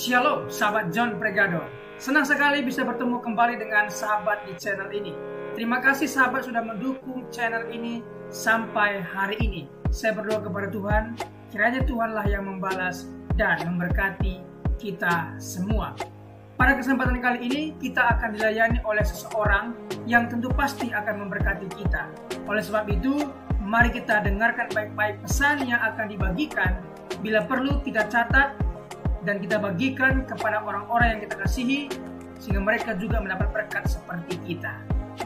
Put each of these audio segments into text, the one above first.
Shalom, sahabat John Pregador. Senang sekali bisa bertemu kembali dengan sahabat di channel ini. Terima kasih sahabat sudah mendukung channel ini sampai hari ini. Saya berdoa kepada Tuhan, kiranya Tuhanlah yang membalas dan memberkati kita semua. Pada kesempatan kali ini, kita akan dilayani oleh seseorang yang tentu pasti akan memberkati kita. Oleh sebab itu, mari kita dengarkan baik-baik pesan yang akan dibagikan. Bila perlu, kita catat dan kita bagikan kepada orang-orang yang kita kasihi, sehingga mereka juga mendapat berkat seperti kita.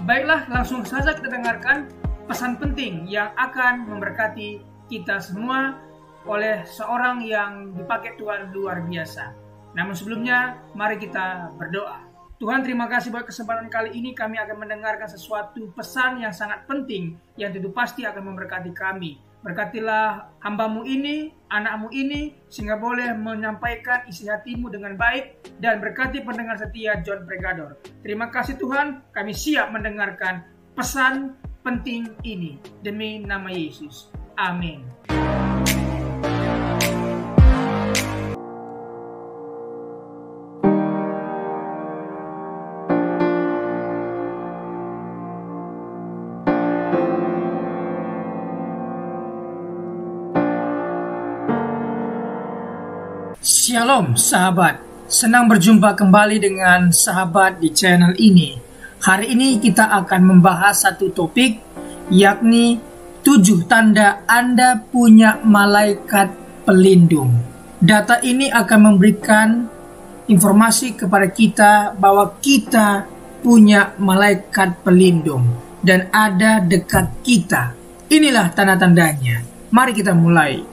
Baiklah, langsung saja kita dengarkan pesan penting yang akan memberkati kita semua oleh seorang yang dipakai Tuhan luar biasa. Namun sebelumnya, mari kita berdoa. Tuhan, terima kasih buat kesempatan kali ini kami akan mendengarkan sesuatu pesan yang sangat penting yang tentu pasti akan memberkati kami. Berkatilah hamba-Mu ini, anak-Mu ini, sehingga boleh menyampaikan isi hati-Mu dengan baik, dan berkati pendengar setia John Pregador. Terima kasih Tuhan, kami siap mendengarkan pesan penting ini. Demi nama Yesus. Amin. Shalom sahabat, senang berjumpa kembali dengan sahabat di channel ini. Hari ini kita akan membahas satu topik, yakni 7 tanda Anda punya malaikat pelindung. Data ini akan memberikan informasi kepada kita bahwa kita punya malaikat pelindung dan ada dekat kita. Inilah tanda-tandanya. Mari kita mulai.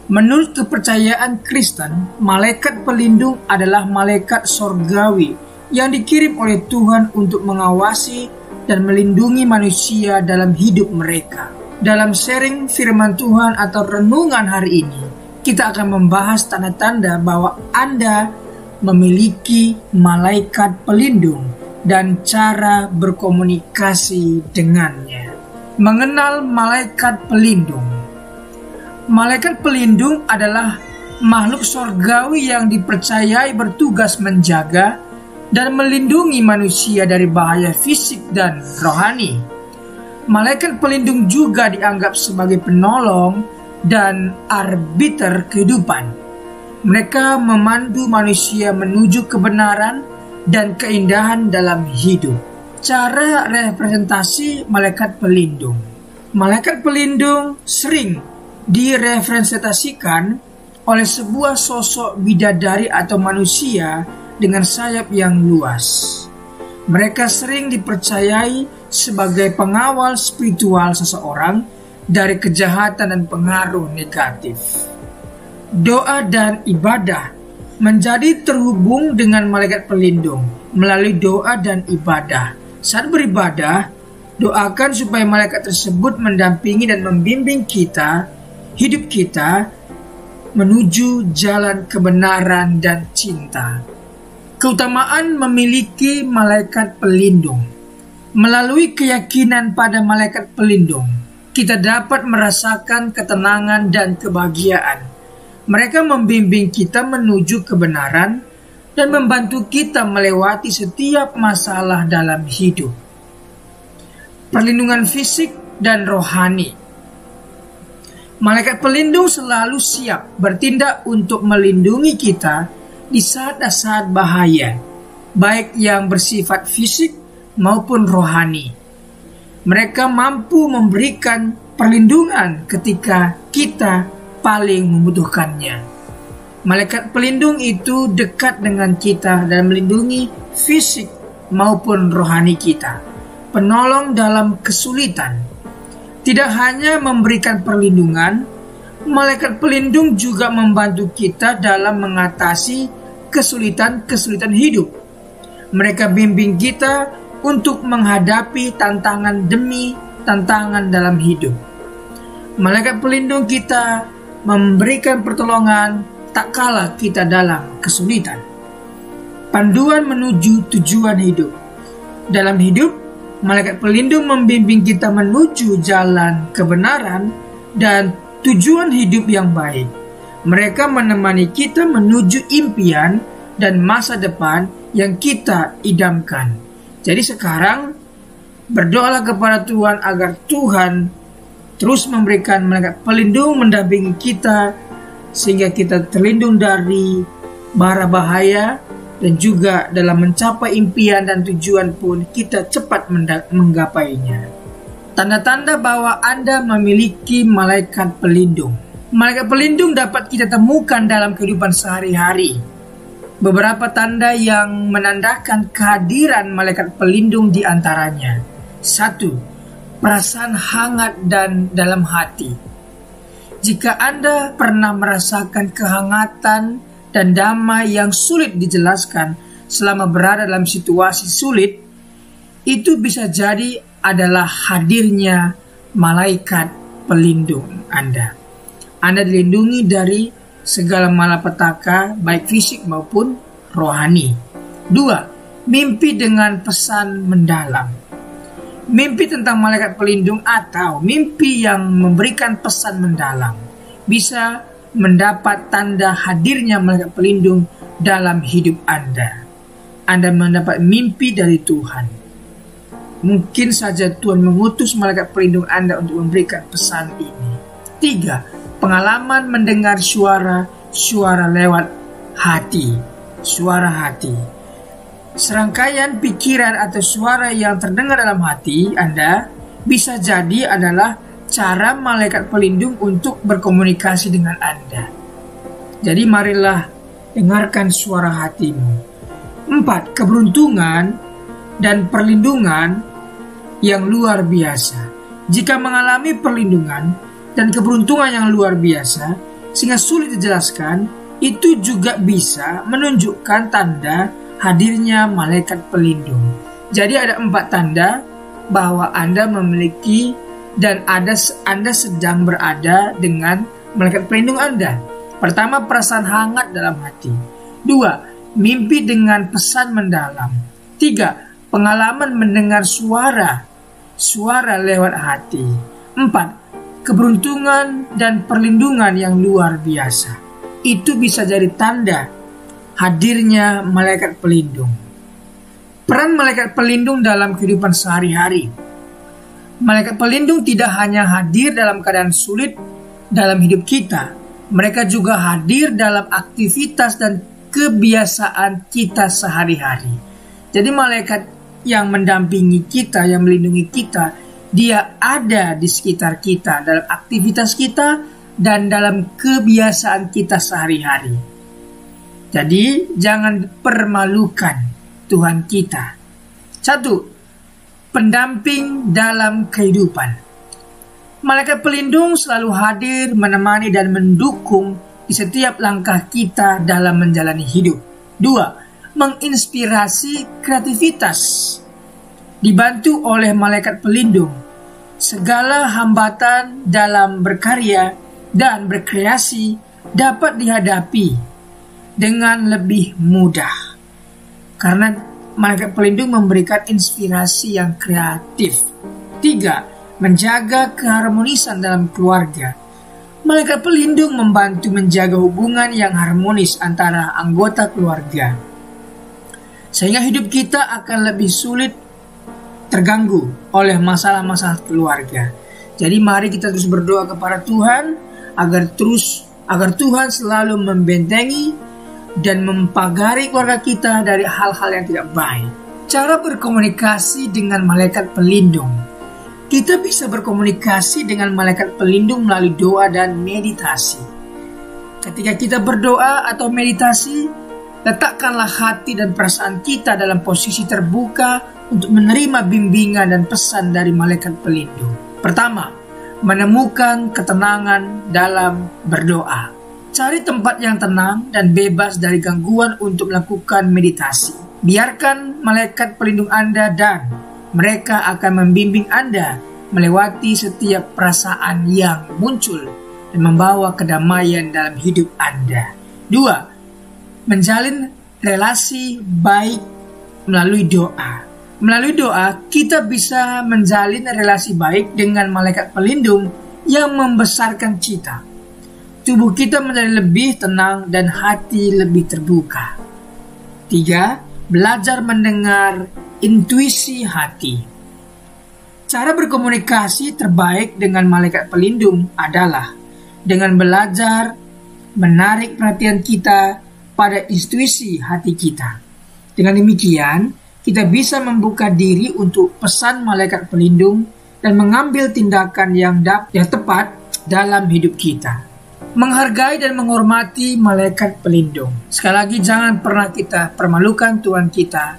Menurut kepercayaan Kristen, malaikat pelindung adalah malaikat sorgawi yang dikirim oleh Tuhan untuk mengawasi dan melindungi manusia dalam hidup mereka. Dalam sharing firman Tuhan atau renungan hari ini, kita akan membahas tanda-tanda bahwa Anda memiliki malaikat pelindung dan cara berkomunikasi dengannya. Mengenal malaikat pelindung. Malaikat pelindung adalah makhluk sorgawi yang dipercayai bertugas menjaga dan melindungi manusia dari bahaya fisik dan rohani. Malaikat pelindung juga dianggap sebagai penolong dan arbiter kehidupan. Mereka memandu manusia menuju kebenaran dan keindahan dalam hidup. Cara representasi malaikat pelindung. Malaikat pelindung sering direpresentasikan oleh sebuah sosok bidadari atau manusia dengan sayap yang luas. Mereka sering dipercayai sebagai pengawal spiritual seseorang dari kejahatan dan pengaruh negatif. Doa dan ibadah menjadi terhubung dengan malaikat pelindung melalui doa dan ibadah. Saat beribadah, doakan supaya malaikat tersebut mendampingi dan membimbing hidup kita menuju jalan kebenaran dan cinta. Keutamaan memiliki malaikat pelindung. Melalui keyakinan pada malaikat pelindung, kita dapat merasakan ketenangan dan kebahagiaan. Mereka membimbing kita menuju kebenaran dan membantu kita melewati setiap masalah dalam hidup. Perlindungan fisik dan rohani. Malaikat pelindung selalu siap bertindak untuk melindungi kita di saat-saat bahaya, baik yang bersifat fisik maupun rohani. Mereka mampu memberikan perlindungan ketika kita paling membutuhkannya. Malaikat pelindung itu dekat dengan kita dan melindungi fisik maupun rohani kita. Penolong dalam kesulitan. Tidak hanya memberikan perlindungan, malaikat pelindung juga membantu kita dalam mengatasi kesulitan-kesulitan hidup. Mereka bimbing kita untuk menghadapi tantangan demi tantangan dalam hidup. Malaikat pelindung kita memberikan pertolongan tak kala kita dalam kesulitan. Panduan menuju tujuan hidup. Dalam hidup, malaikat pelindung membimbing kita menuju jalan kebenaran dan tujuan hidup yang baik. Mereka menemani kita menuju impian dan masa depan yang kita idamkan. Jadi sekarang berdoalah kepada Tuhan agar Tuhan terus memberikan malaikat pelindung mendampingi kita sehingga kita terlindung dari bara bahaya, dan juga dalam mencapai impian dan tujuan pun kita cepat menggapainya. Tanda-tanda bahwa Anda memiliki malaikat pelindung. Malaikat pelindung dapat kita temukan dalam kehidupan sehari-hari. Beberapa tanda yang menandakan kehadiran malaikat pelindung di antaranya. 1. Perasaan hangat dan dalam hati. Jika Anda pernah merasakan kehangatan dan damai yang sulit dijelaskan selama berada dalam situasi sulit, itu bisa jadi adalah hadirnya malaikat pelindung Anda. Anda dilindungi dari segala malapetaka, baik fisik maupun rohani. 2. Mimpi dengan pesan mendalam. Mimpi tentang malaikat pelindung atau mimpi yang memberikan pesan mendalam bisa mendapat tanda hadirnya malaikat pelindung dalam hidup Anda. Anda mendapat mimpi dari Tuhan. Mungkin saja Tuhan mengutus malaikat pelindung Anda untuk memberikan pesan ini. 3. Pengalaman mendengar suara lewat hati. Suara hati. Serangkaian pikiran atau suara yang terdengar dalam hati Anda bisa jadi adalah cara malaikat pelindung untuk berkomunikasi dengan Anda. Jadi marilah dengarkan suara hatimu. 4. Keberuntungan dan perlindungan yang luar biasa. Jika mengalami perlindungan dan keberuntungan yang luar biasa sehingga sulit dijelaskan, itu juga bisa menunjukkan tanda hadirnya malaikat pelindung. Jadi ada 4 tanda bahwa Anda memiliki dan Anda sedang berada dengan malaikat pelindung Anda. Pertama, perasaan hangat dalam hati. 2. Mimpi dengan pesan mendalam. 3. Pengalaman mendengar suara lewat hati. 4. Keberuntungan dan perlindungan yang luar biasa. Itu bisa jadi tanda hadirnya malaikat pelindung. Peran malaikat pelindung dalam kehidupan sehari-hari. Malaikat pelindung tidak hanya hadir dalam keadaan sulit dalam hidup kita, mereka juga hadir dalam aktivitas dan kebiasaan kita sehari-hari. Jadi malaikat yang mendampingi kita, yang melindungi kita, dia ada di sekitar kita, dalam aktivitas kita dan dalam kebiasaan kita sehari-hari. Jadi jangan permalukan Tuhan kita. 1. Pendamping dalam kehidupan. Malaikat pelindung selalu hadir, menemani dan mendukung di setiap langkah kita dalam menjalani hidup. 2. Menginspirasi kreativitas. Dibantu oleh malaikat pelindung, segala hambatan dalam berkarya dan berkreasi dapat dihadapi dengan lebih mudah. Karena malaikat pelindung memberikan inspirasi yang kreatif. 3. Menjaga keharmonisan dalam keluarga. Malaikat pelindung membantu menjaga hubungan yang harmonis antara anggota keluarga, sehingga hidup kita akan lebih sulit terganggu oleh masalah-masalah keluarga. Jadi mari kita terus berdoa kepada Tuhan agar Tuhan selalu membentengi dan mempagari keluarga kita dari hal-hal yang tidak baik. Cara berkomunikasi dengan malaikat pelindung. Kita bisa berkomunikasi dengan malaikat pelindung melalui doa dan meditasi. Ketika kita berdoa atau meditasi, letakkanlah hati dan perasaan kita dalam posisi terbuka untuk menerima bimbingan dan pesan dari malaikat pelindung. Pertama, menemukan ketenangan dalam berdoa. Cari tempat yang tenang dan bebas dari gangguan untuk melakukan meditasi. Biarkan malaikat pelindung Anda dan mereka akan membimbing Anda melewati setiap perasaan yang muncul dan membawa kedamaian dalam hidup Anda. 2. Menjalin relasi baik melalui doa. Melalui doa, kita bisa menjalin relasi baik dengan malaikat pelindung yang membesarkan kita. Tubuh kita menjadi lebih tenang dan hati lebih terbuka. 3. Belajar mendengar intuisi hati. Cara berkomunikasi terbaik dengan malaikat pelindung adalah dengan belajar menarik perhatian kita pada intuisi hati kita. Dengan demikian, kita bisa membuka diri untuk pesan malaikat pelindung dan mengambil tindakan yang tepat dalam hidup kita. Menghargai dan menghormati malaikat pelindung. Sekali lagi, jangan pernah kita permalukan Tuhan kita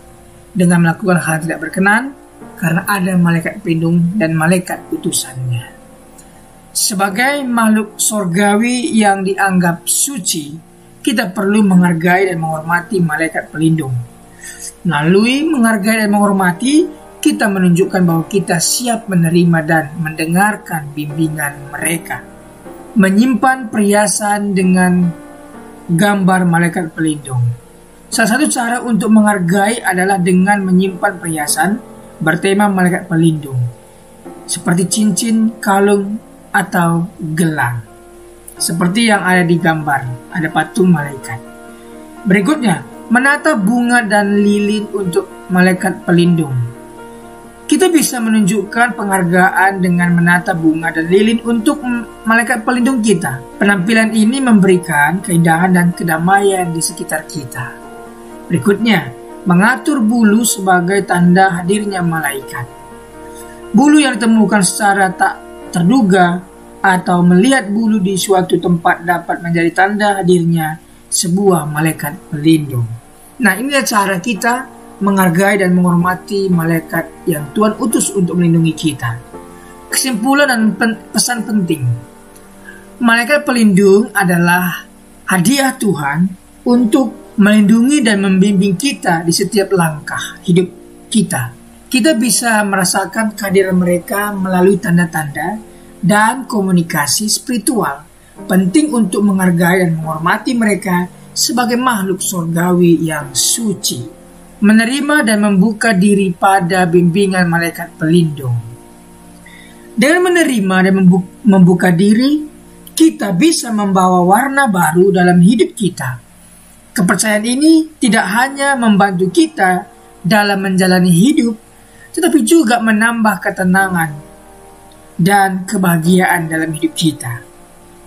dengan melakukan hal tidak berkenan, karena ada malaikat pelindung dan malaikat utusannya. Sebagai makhluk sorgawi yang dianggap suci, kita perlu menghargai dan menghormati malaikat pelindung. Melalui menghargai dan menghormati, kita menunjukkan bahwa kita siap menerima dan mendengarkan bimbingan mereka. Menyimpan perhiasan dengan gambar malaikat pelindung. Salah satu cara untuk menghargai adalah dengan menyimpan perhiasan bertema malaikat pelindung, seperti cincin, kalung, atau gelang. Seperti yang ada di gambar, ada patung malaikat. Berikutnya, menata bunga dan lilin untuk malaikat pelindung. Kita bisa menunjukkan penghargaan dengan menata bunga dan lilin untuk malaikat pelindung kita. Penampilan ini memberikan keindahan dan kedamaian di sekitar kita. Berikutnya, mengatur bulu sebagai tanda hadirnya malaikat. Bulu yang ditemukan secara tak terduga atau melihat bulu di suatu tempat dapat menjadi tanda hadirnya sebuah malaikat pelindung. Nah, inilah cara kita menghargai dan menghormati malaikat yang Tuhan utus untuk melindungi kita. Kesimpulan dan pesan penting. Malaikat pelindung adalah hadiah Tuhan untuk melindungi dan membimbing kita di setiap langkah hidup kita. Kita bisa merasakan kehadiran mereka melalui tanda-tanda dan komunikasi spiritual. Penting untuk menghargai dan menghormati mereka sebagai makhluk surgawi yang suci. Menerima dan membuka diri pada bimbingan malaikat pelindung. Dengan menerima dan membuka diri, kita bisa membawa warna baru dalam hidup kita. Kepercayaan ini tidak hanya membantu kita dalam menjalani hidup, tetapi juga menambah ketenangan dan kebahagiaan dalam hidup kita.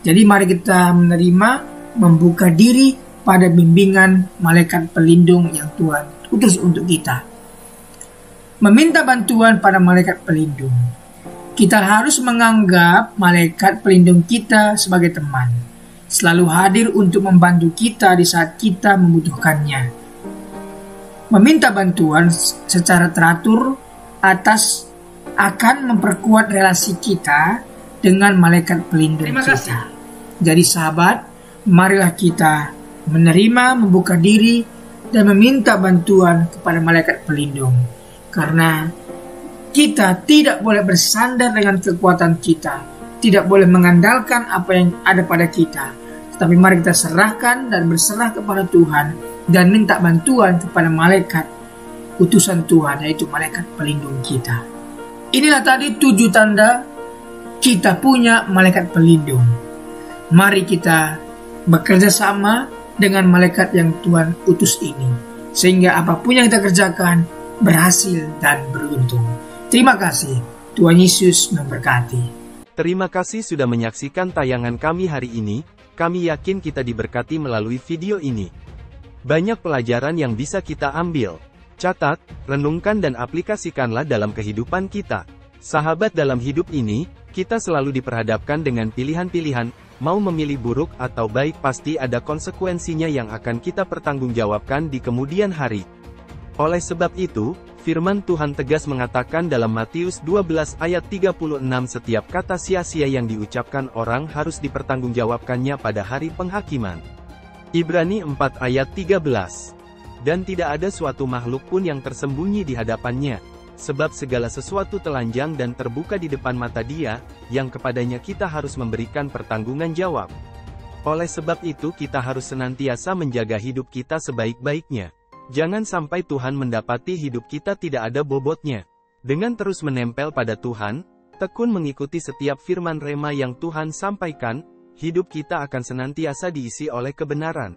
Jadi mari kita menerima, membuka diri pada bimbingan malaikat pelindung yang Tuhan utus untuk kita. Meminta bantuan pada malaikat pelindung. Kita harus menganggap malaikat pelindung kita sebagai teman, selalu hadir untuk membantu kita di saat kita membutuhkannya. Meminta bantuan secara teratur akan memperkuat relasi kita dengan malaikat pelindung kita. Jadi sahabat, marilah kita menerima, membuka diri, dan meminta bantuan kepada malaikat pelindung. Karena kita tidak boleh bersandar dengan kekuatan kita, tidak boleh mengandalkan apa yang ada pada kita, tetapi mari kita serahkan dan berserah kepada Tuhan dan minta bantuan kepada malaikat utusan Tuhan, yaitu malaikat pelindung kita. Inilah tadi 7 tanda kita punya malaikat pelindung. Mari kita bekerja sama dengan malaikat yang Tuhan utus ini, sehingga apapun yang kita kerjakan berhasil dan beruntung. Terima kasih. Tuhan Yesus memberkati. Terima kasih sudah menyaksikan tayangan kami hari ini. Kami yakin kita diberkati melalui video ini. Banyak pelajaran yang bisa kita ambil. Catat, renungkan dan aplikasikanlah dalam kehidupan kita. Sahabat, dalam hidup ini, kita selalu diperhadapkan dengan pilihan-pilihan. Mau memilih buruk atau baik, pasti ada konsekuensinya yang akan kita pertanggungjawabkan di kemudian hari. Oleh sebab itu, firman Tuhan tegas mengatakan dalam Matius 12 ayat 36, setiap kata sia-sia yang diucapkan orang harus dipertanggungjawabkannya pada hari penghakiman. Ibrani 4 ayat 13. Dan tidak ada suatu makhluk pun yang tersembunyi di hadapannya. Sebab segala sesuatu telanjang dan terbuka di depan mata Dia, yang kepadanya kita harus memberikan pertanggungan jawab. Oleh sebab itu kita harus senantiasa menjaga hidup kita sebaik-baiknya. Jangan sampai Tuhan mendapati hidup kita tidak ada bobotnya. Dengan terus menempel pada Tuhan, tekun mengikuti setiap firman rema yang Tuhan sampaikan, hidup kita akan senantiasa diisi oleh kebenaran.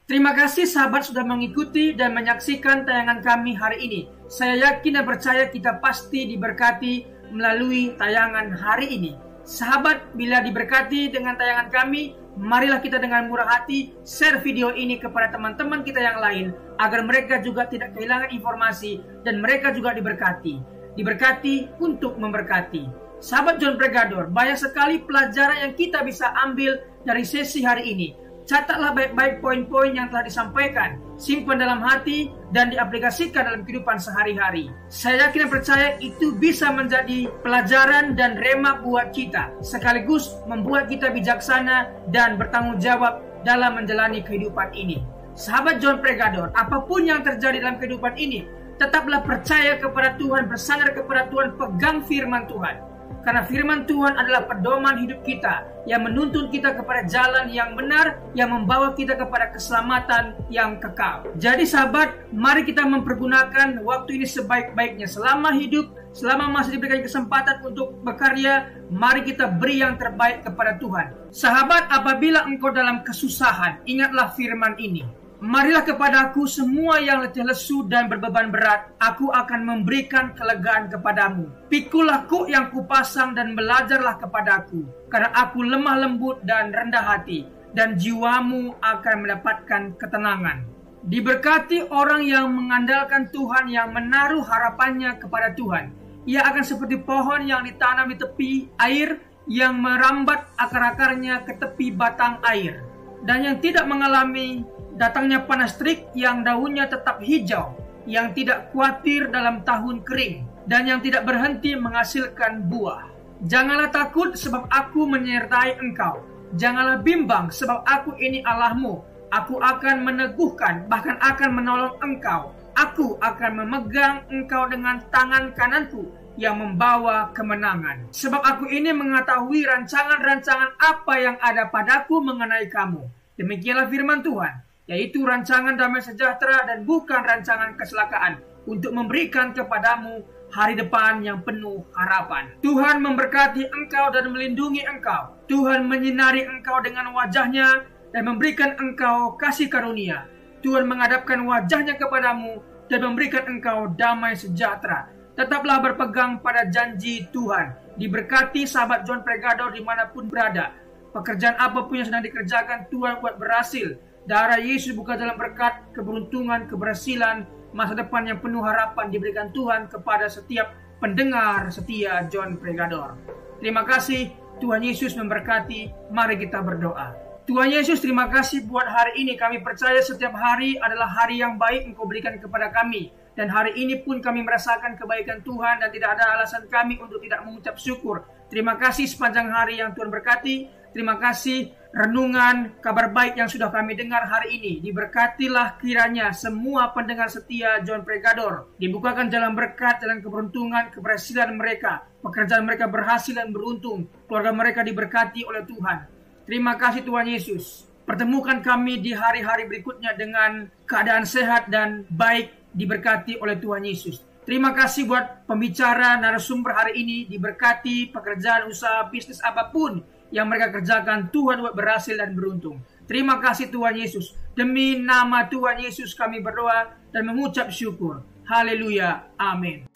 Terima kasih sahabat sudah mengikuti dan menyaksikan tayangan kami hari ini. Saya yakin dan percaya kita pasti diberkati melalui tayangan hari ini. Sahabat, bila diberkati dengan tayangan kami, marilah kita dengan murah hati share video ini kepada teman-teman kita yang lain, agar mereka juga tidak kehilangan informasi dan mereka juga diberkati. Diberkati untuk memberkati. Sahabat John Pregador, banyak sekali pelajaran yang kita bisa ambil dari sesi hari ini. Catatlah baik-baik poin-poin yang telah disampaikan, simpan dalam hati, dan diaplikasikan dalam kehidupan sehari-hari. Saya yakin dan percaya itu bisa menjadi pelajaran dan rema buat kita, sekaligus membuat kita bijaksana dan bertanggung jawab dalam menjalani kehidupan ini. Sahabat John Pregador, apapun yang terjadi dalam kehidupan ini, tetaplah percaya kepada Tuhan, bersandar kepada Tuhan, pegang firman Tuhan. Karena firman Tuhan adalah pedoman hidup kita yang menuntun kita kepada jalan yang benar, yang membawa kita kepada keselamatan yang kekal. Jadi sahabat, mari kita mempergunakan waktu ini sebaik-baiknya. Selama hidup, selama masih diberikan kesempatan untuk berkarya, mari kita beri yang terbaik kepada Tuhan. Sahabat, apabila engkau dalam kesusahan, ingatlah firman ini. Marilah kepadaku semua yang letih lesu dan berbeban berat, aku akan memberikan kelegaan kepadamu. Pikulah kuk yang kupasang dan belajarlah kepadaku, karena aku lemah lembut dan rendah hati, dan jiwamu akan mendapatkan ketenangan. Diberkati orang yang mengandalkan Tuhan, yang menaruh harapannya kepada Tuhan. Ia akan seperti pohon yang ditanam di tepi air, yang merambat akar-akarnya ke tepi batang air, dan yang tidak mengalami datangnya panas terik, yang daunnya tetap hijau, yang tidak khawatir dalam tahun kering, dan yang tidak berhenti menghasilkan buah. Janganlah takut, sebab aku menyertai engkau. Janganlah bimbang, sebab aku ini Allahmu. Aku akan meneguhkan, bahkan akan menolong engkau. Aku akan memegang engkau dengan tangan kananku yang membawa kemenangan. Sebab aku ini mengetahui rancangan-rancangan apa yang ada padaku mengenai kamu. Demikianlah firman Tuhan, yaitu rancangan damai sejahtera dan bukan rancangan kecelakaan, untuk memberikan kepadamu hari depan yang penuh harapan. Tuhan memberkati engkau dan melindungi engkau. Tuhan menyinari engkau dengan wajahnya dan memberikan engkau kasih karunia. Tuhan menghadapkan wajahnya kepadamu dan memberikan engkau damai sejahtera. Tetaplah berpegang pada janji Tuhan. Diberkati sahabat John Pregador dimanapun berada. Pekerjaan apapun yang sedang dikerjakan, Tuhan buat berhasil. Darah Yesus buka dalam berkat, keberuntungan, keberhasilan, masa depan yang penuh harapan diberikan Tuhan kepada setiap pendengar setia John Pregador. Terima kasih, Tuhan Yesus memberkati. Mari kita berdoa. Tuhan Yesus, terima kasih buat hari ini. Kami percaya setiap hari adalah hari yang baik Engkau berikan kepada kami. Dan hari ini pun kami merasakan kebaikan Tuhan dan tidak ada alasan kami untuk tidak mengucap syukur. Terima kasih sepanjang hari yang Tuhan berkati. Terima kasih renungan kabar baik yang sudah kami dengar hari ini. Diberkatilah kiranya semua pendengar setia John Pregador. Dibukakan jalan berkat, jalan keberuntungan, keberhasilan mereka. Pekerjaan mereka berhasil dan beruntung. Keluarga mereka diberkati oleh Tuhan. Terima kasih Tuhan Yesus. Pertemukan kami di hari-hari berikutnya dengan keadaan sehat dan baik, diberkati oleh Tuhan Yesus. Terima kasih buat pembicara narasumber hari ini. Diberkati pekerjaan, usaha, bisnis apapun yang mereka kerjakan, Tuhan buat berhasil dan beruntung. Terima kasih Tuhan Yesus. Demi nama Tuhan Yesus kami berdoa dan mengucap syukur. Haleluya. Amin.